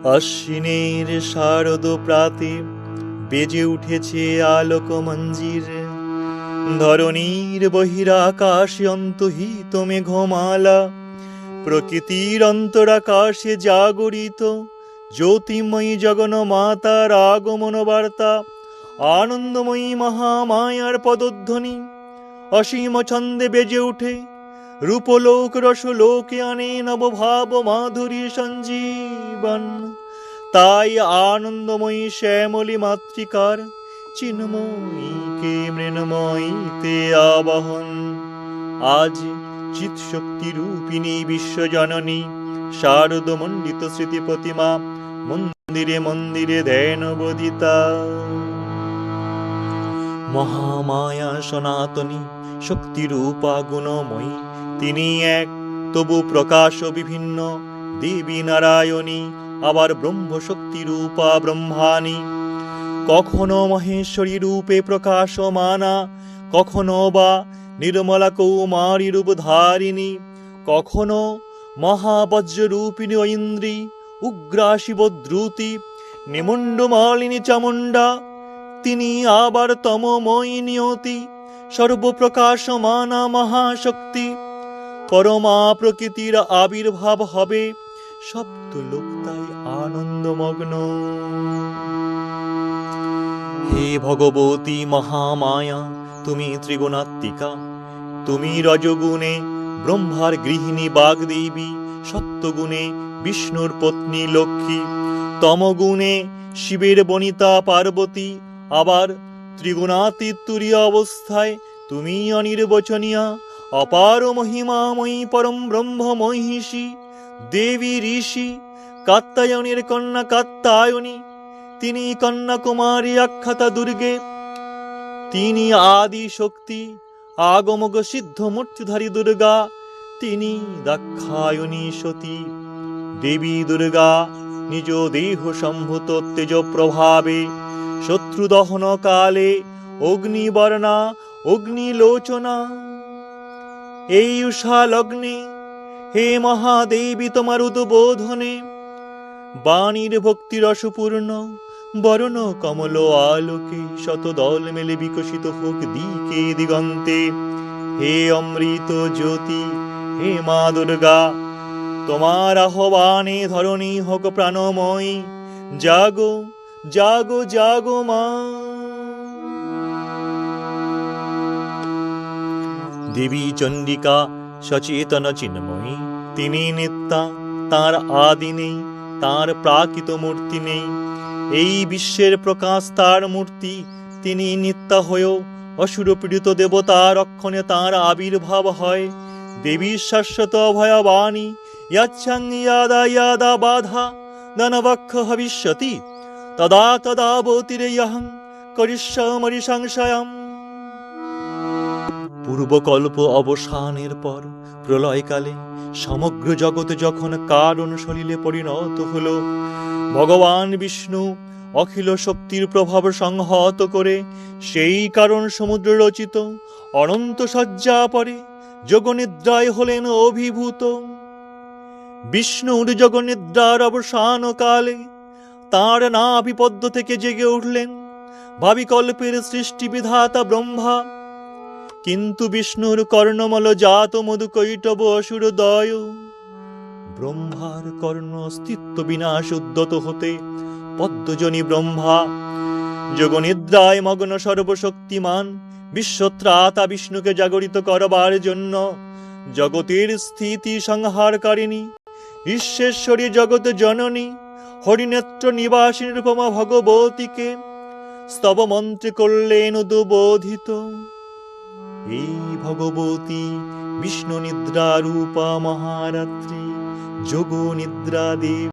আশ্বিনের শারদ প্রাতে বেজে উঠেছে আলোক মঞ্জির। ধরণীর বহিরাকাশে অন্তহিত মেঘমালা, প্রকৃতির অন্তরাকাশে জাগরিত জ্যোতির্ময়ী জগন্মাতার আগমন বার্তা। আনন্দময়ী মহামায়ার পদধ্বনি অসীম ছন্দে বেজে উঠে রূপলোক রসলোকে আনে নবভাব মাধুরী সঞ্জীবন। তাই আনন্দময়ী শ্যামলী মাতৃকার চিন্ময়ীকে মৃন্ময়ীতে আবাহন। আজ চিৎশক্তি রূপিণী বিশ্বজননী শারদমণ্ডিত স্মৃতি প্রতিমা মন্দিরে মন্দিরে ধ্যান বোধিতা। মহামায়া সনাতনী শক্তিরূপা গুণময়ী, তিনি এক তবু প্রকাশ বিভিন্ন। দেবী নারায়ণী আবার ব্রহ্মশক্তি রূপা ব্রহ্মাণী। কখনো মহেশ্বরী রূপে প্রকাশমানা, কখনো বা নির্মলা কৌমারী রূপ ধারিণী, কখনো মহাবজ্ররূপিণী ঐন্দ্রী উগ্রা শিবদ্রুতি নিমুণ্ডমালিনী চামুণ্ডা। তিনি আবার তমময়ী নিয়তি সর্বপ্রকাশমানা মহাশক্তি। পরমা প্রকৃতির আবির্ভাব হবে, সপ্তলোক তাই আনন্দমগ্ন। হে ভগবতী মহামায়া, তুমি ত্রিগুণাত্মিকা। তুমি রজগুণে ব্রহ্মার গৃহিণী বাগদেবী, সত্যগুণে বিষ্ণুর পত্নী লক্ষ্মী, তমগুণে শিবের বনিতা পার্বতী। আবার ত্রিগুণাতীত তুরীয় অবস্থায় তুমি অনির্বচনীয়া অপার মহিমাময়ী পরম ব্রহ্ম মহিষী দেবী ঋষি কাত্যায়নের কন্যা কাত্যায়নী। তিনি কন্যাকুমারী আখ্যাতা দুর্গে। তিনি আদি শক্তি আগমগ সিদ্ধ মূর্তিধারী দুর্গা। তিনি দাক্ষায়ণী সতী। দেবী দুর্গা নিজ দেহ সম্ভূত তেজ প্রভাবে শত্রু দহন কালে অগ্নিবর্ণা অগ্নিলোচনা। এই উষা লগ্নে হে মহাদেবী তোমার উদ্বোধনে বাণীর ভক্তিরসপূর্ণ বরণ কমল আলোকে শতদল মেলে বিকশিত হোক দিকে দিগন্তে। হে অমৃত জ্যোতি, হে মা দুর্গা, তোমার আহ্বানে ধরণী হোক প্রাণময়ী। জাগো জাগো জাগো মা। দেবী চণ্ডিকা সচেতন চিন্ময়ী, তিনি নিত্যা, তাঁর আদি নেই, তাঁর প্রাকৃত মূর্তি নেই। এই বিশ্বের প্রকাশ তাঁর মূর্তি। তিনি নিত্যা হয়েও অসুরপীড়িত দেবতা রক্ষণে তাঁর আবির্ভাব হয়। দেবী শাশ্বত ভয়াবাণী ইয়াচ্ছাং ইয়াদা ইয়াদা বাধা দানবক্ষ ভবিষ্যতি তদা তদা বতিরেয়হং করিষ্যামি সংশয়ম। পূর্বকল্প অবসানের পর প্রলয়কালে সমগ্র জগৎ যখন কারণ সলিলে পরিণত হল, ভগবান বিষ্ণু অখিল শক্তির প্রভাব সংহত করে সেই কারণ সমুদ্র রচিত অনন্ত শয্যা পরে যোগনিদ্রায় হলেন অভিভূত। বিষ্ণুর যোগনিদ্রার অবসান কালে তাঁর নাভিপদ্ম থেকে জেগে উঠলেন ভাবিকল্পের সৃষ্টি বিধাতা ব্রহ্মা। কিন্তু বিষ্ণুর কর্ণমল জাত মধুকৈটব অসুরদয় ব্রহ্মার কর্ণ অস্তিত্ব বিনাশ উদ্যত হতে পদ্মজনী ব্রহ্মা যোগনিদ্রায় মগ্ন সর্বশক্তিমান বিশ্বত্রাতা বিষ্ণুকে জাগরিত করবার জন্য জগতের স্থিতি সংহারকারিণী ঈশ্বরেশ্বরী জগৎ জননী হরিনেত্র নিবাসিনী রূপমা ভগবতীকে স্তব মন্ত্রে করলেন উদ্বোধিত। এই ভগবতী বিষ্ণু নিদ্রা রূপা মহারাত্রি যোগ নিদ্রা দেব।